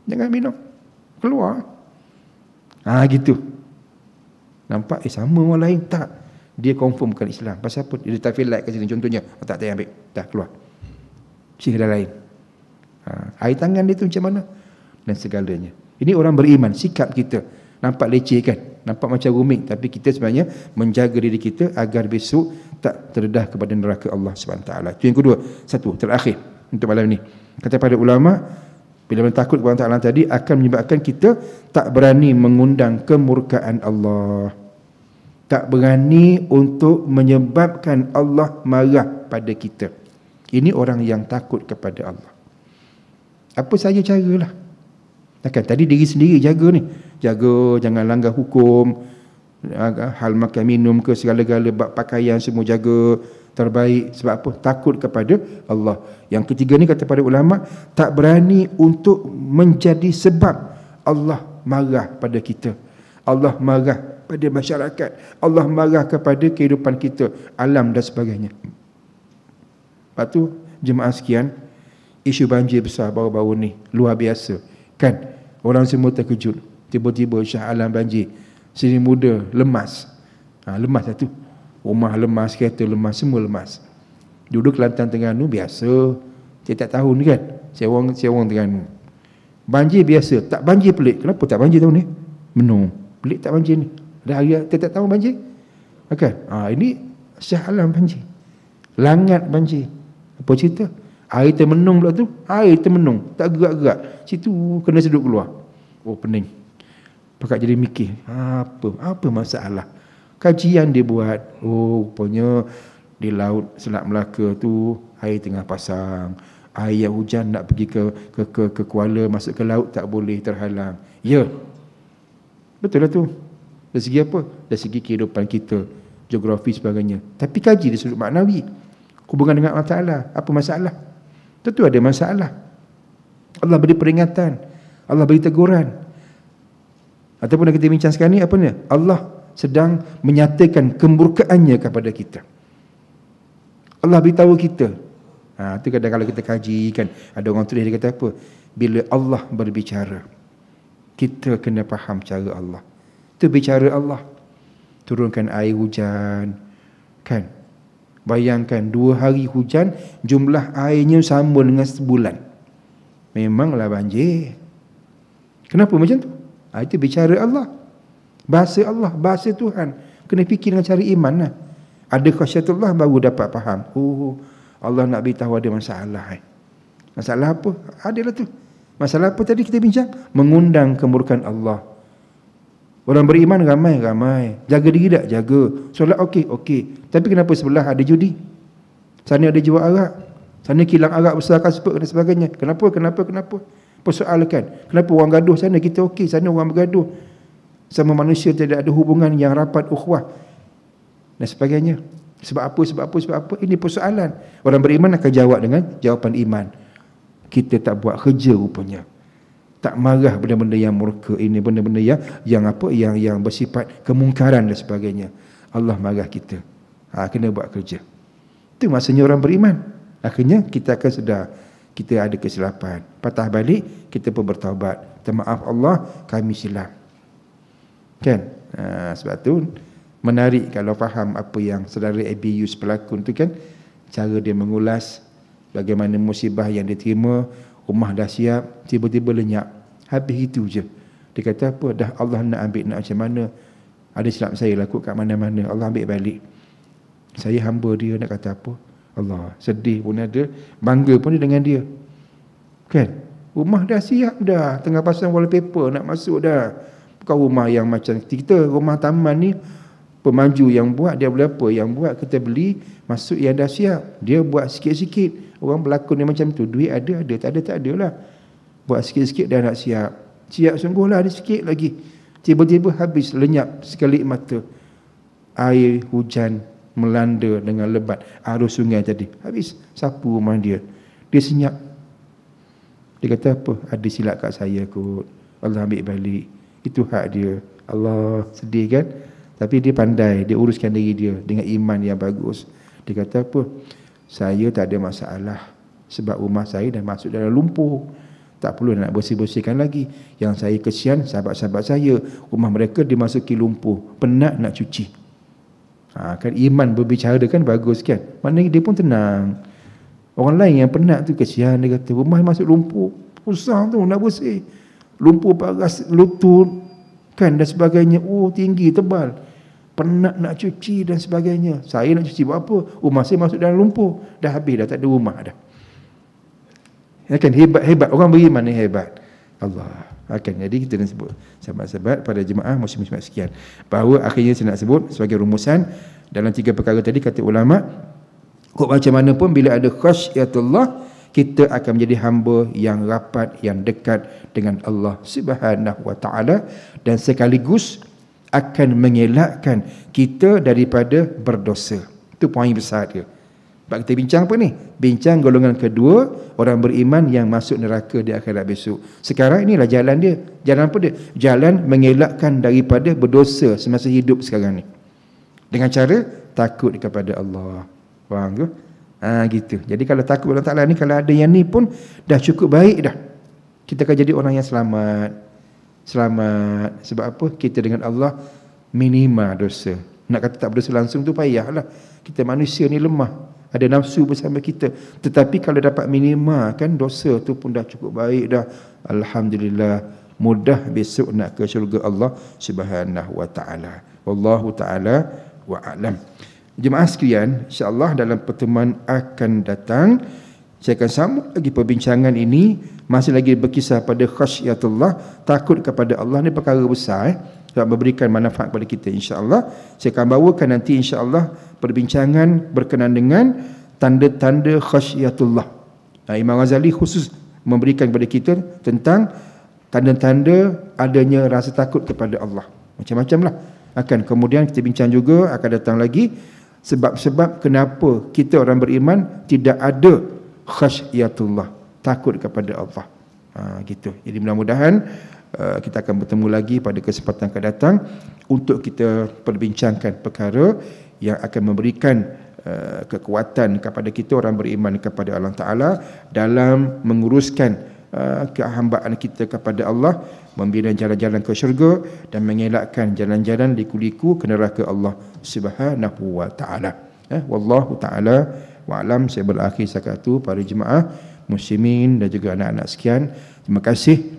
Speaker 1: Jangan minum. Keluar. Gitu. Nampak sama orang lain tak. Dia confirm bukan Islam. Pasal apa? Dia tafil like kat sini contohnya. Tak ambil. Dah keluar. Sihir lain. Air tangan dia tu macam mana? Dan segalanya. Ini orang beriman. Sikap kita. Nampak leceh kan? Nampak macam rumit. Tapi kita sebenarnya menjaga diri kita agar besok tak terdedah kepada neraka Allah SWT. Itu yang kedua. Satu. Terakhir. Untuk malam ni. Kata para ulama, bila takut kepada Allah tadi akan menyebabkan kita tak berani mengundang kemurkaan Allah. Tak berani untuk menyebabkan Allah marah pada kita. Ini orang yang takut kepada Allah. Apa saja caralah. Tadi diri sendiri jaga ni. Jaga, jangan langgar hukum. Hal makan minum ke segala-gala, bab pakaian semua jaga terbaik. Sebab apa? Takut kepada Allah. Yang ketiga ni kata para ulama, tak berani untuk menjadi sebab Allah marah pada kita. Allah marah pada masyarakat. Allah marah kepada kehidupan kita, alam dan sebagainya. Lepas tu, jemaah sekian, isu banjir besar baru-baru ni, luar biasa. Kan? Orang semua terkejut. Tiba-tiba Shah Alam banjir. Sini muda, lemas. Lemas lah tu. Rumah lemas, kereta lemas, semua lemas. Duduk Kelantan Terengganu biasa. Tiap tahun kan? Sewang Terengganu. Banjir biasa. Tak banjir pelik. Kenapa tak banjir tahun ni? Menung. Pelik tak banjir ni. Dah hari tiap tahun banjir. Kan? Ini Shah Alam banjir. Langat banjir. Apa cerita? Air termenung pula tu. Air termenung. Tak gerak-gerak. Situ kena sedut keluar. Pening. Pakat jadi mikir. Apa masalah? Kajian dia buat. Rupanya di laut Selat Melaka tu air tengah pasang. Air yang hujan nak pergi ke Kuala, masuk ke laut tak boleh, terhalang. Ya. Betul lah tu. Dari segi apa? Dari segi kehidupan kita, geografi sebagainya. Tapi kaji dari sudut maknawi. Hubungan dengan Allah Ta'ala. Apa masalah? Tentu ada masalah. Allah beri peringatan. Allah beri teguran. Ataupun yang kita bincang sekarang ni, apa ni? Allah sedang menyatakan kemurkaannya kepada kita. Allah beritahu kita. Itu kadang kalau kita kaji kan, ada orang tulis dia kata apa? Bila Allah berbicara. Kita kena faham cara Allah. Itu bicara Allah. Turunkan air hujan. Kan? Bayangkan 2 hari hujan, jumlah airnya sama dengan sebulan. Memanglah banjir. Kenapa macam tu? Itu bicara Allah. Bahasa Allah, bahasa Tuhan. Kena fikir dengan cara iman lah. Ada khasyatullah baru dapat faham. Oh, Allah nak beritahu ada masalah. Masalah apa? Adalah tu. Masalah apa tadi kita bincang? Mengundang kemurkaan Allah. Orang beriman ramai. Jaga diri tak? Jaga. Solat okey. Tapi kenapa sebelah ada judi? Sana ada jual arak. Sana kilang arak besar kasut dan sebagainya. Kenapa? Persoalkan. Kenapa orang gaduh sana kita okey, sana orang bergaduh. Sama manusia tidak ada hubungan yang rapat ukhuwah dan sebagainya. Sebab apa? Ini persoalan. Orang beriman akan jawab dengan jawapan iman. Kita tak buat kerja rupanya. Tak marah benda-benda yang murka ini, benda-benda yang bersifat kemungkaran dan sebagainya. Allah marah kita. Kena buat kerja. Itu maksudnya orang beriman. Akhirnya kita akan sedar kita ada kesilapan. Patah balik, kita pun bertaubat. Maaf Allah, kami silap. Kan? Sebab tu menarik kalau faham apa yang saudara Abius pelakon tu kan, cara dia mengulas bagaimana musibah yang dia terima, rumah dah siap, tiba-tiba lenyap. Habis itu je. Dia kata apa? Dah Allah nak ambil nak macam mana? Ada silap saya laku kat mana-mana. Allah ambil balik. Saya hamba dia, nak kata apa? Allah. Sedih pun ada, bangga pun dia dengan dia. Kan? Rumah dah siap dah, tengah pasang wallpaper, nak masuk dah. Bukan rumah yang macam kita, rumah taman ni pemaju yang buat, dia boleh apa yang buat, kita beli, masuk yang dah siap. Dia buat sikit-sikit. Orang berlakon dia macam tu, duit ada, tak ada lah. Buat sikit-sikit dah nak siap. Siap sungguh lah, ada sikit lagi. Tiba-tiba habis, lenyap sekali mata. Air hujan melanda dengan lebat, arus sungai tadi. Habis, sapu rumah dia. Dia senyap. Dia kata apa? Ada silap kat saya kot. Allah ambil balik. Itu hak dia. Allah, sedih kan? Tapi dia pandai, dia uruskan diri dia dengan iman yang bagus. Dia kata apa? Saya tak ada masalah sebab rumah saya dah masuk dalam lumpur. Tak perlu nak bersih-bersihkan lagi. Yang saya kesian sahabat-sahabat saya, rumah mereka dimasuki lumpur, penat nak cuci. Kan iman berbicara kan bagus kan? Maknanya dia pun tenang. Orang lain yang penat tu kesian, dia kata rumah masuk lumpur, susah tu nak bersih. Lumpur paras lutut kan dan sebagainya. Oh, tinggi tebal. Penat nak cuci dan sebagainya. Saya nak cuci buat apa? Rumah saya masuk dalam lumpur. Dah habis dah, tak ada rumah dah. Ya kan, hebat. Orang beriman ni hebat. Allah. Kan, jadi kita nak sebut sahabat-sahabat pada jemaah muslim-muslimat sekian. Bahawa akhirnya saya nak sebut sebagai rumusan dalam 3 perkara tadi kata ulama, kok macam mana pun bila ada khasyatullah, kita akan menjadi hamba yang rapat, yang dekat dengan Allah Subhanahu wa taala, dan sekaligus akan mengelakkan kita daripada berdosa. Itu poin besar dia. Sebab kita bincang apa ni? Bincang golongan kedua, orang beriman yang masuk neraka di akhirat besok. Sekarang inilah jalan dia. Jalan apa dia? Jalan mengelakkan daripada berdosa semasa hidup sekarang ni. Dengan cara takut kepada Allah. Faham ke? Gitu. Jadi kalau takut Allah Ta'ala ni, kalau ada yang ni pun dah cukup baik dah. Kita akan jadi orang yang selamat. Sebab apa? Kita dengan Allah minima dosa. Nak kata tak berdosa langsung tu payahlah. Kita manusia ni lemah, ada nafsu bersama kita. Tetapi kalau dapat minima kan dosa tu pun dah cukup baik dah. Alhamdulillah, mudah besok nak ke syurga Allah Subhanahu wa taala. Wallahu taala wa a'lam. Jemaah sekalian, insya-Allah dalam pertemuan akan datang saya akan sambung lagi perbincangan ini, masih lagi berkisar pada khasyatullah, takut kepada Allah. Ni perkara besar sebab memberikan manfaat kepada kita insya-Allah. Saya akan bawakan nanti insya-Allah perbincangan berkenaan dengan tanda-tanda khasyatullah. Imam Ghazali khusus memberikan kepada kita tentang tanda-tanda adanya rasa takut kepada Allah. Macam-macamlah. Kemudian kita bincang juga, akan datang lagi sebab-sebab kenapa kita orang beriman tidak ada khasyatullah, takut kepada Allah. Gitu. Jadi mudah-mudahan kita akan bertemu lagi pada kesempatan akan datang untuk kita perbincangkan perkara yang akan memberikan kekuatan kepada kita orang beriman kepada Allah Ta'ala dalam menguruskan kehambaan kita kepada Allah, membina jalan-jalan ke syurga dan mengelakkan jalan-jalan liku-liku ke neraka Allah Subhanahu wa taala. Wallahu taala wa alam. Saya berakhir setakat itu, para jemaah muslimin dan juga anak-anak sekian. Terima kasih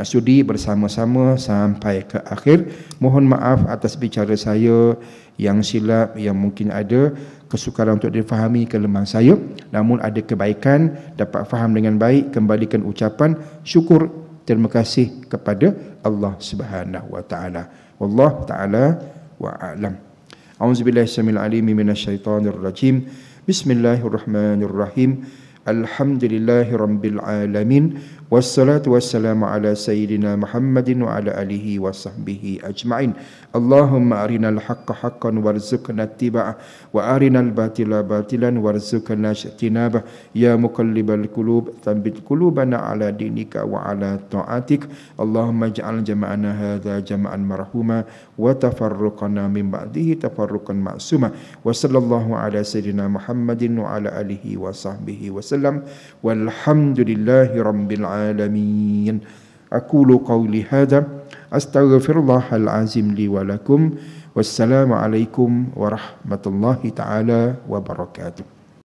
Speaker 1: sudi bersama-sama sampai ke akhir. Mohon maaf atas bicara saya yang silap, yang mungkin ada kesukaran untuk difahami kelemahan saya. Namun ada kebaikan, dapat faham dengan baik, kembalikan ucapan syukur terima kasih kepada Allah Subhanahu wa taala. Wallahu taala wa a'lam. A'udzubillahi samil alim minasyaitonir rajim. Bismillahirrahmanirrahim. Alhamdulillahi rabbil alamin. Wassalatu wassalamu ala sayyidina Muhammadin wa ala alihi wa sahbihi ajma'in. Allahumma arinal haqqa haqqan warzuqna ittiba'ah wa arinal batila batilan warzuqna ijtinabah. Ya muqallibal qulub tsabbit qulubana ala dinika wa ala ta'atik. Allahumma ij'al jama'ana hadza jama'an marhuma wa tafarruqana min ba'dihi tafarruqan ma'suma. Wa sallallahu ala sayyidina Muhammadin wa ala alihi wa sahbihi wasallam. Walhamdulillahi rabbil alamin. Aqulu qawli hadha astaghfirullahal azim li wa lakum. Wassalamu alaikum warahmatullahi taala wabarakatuh.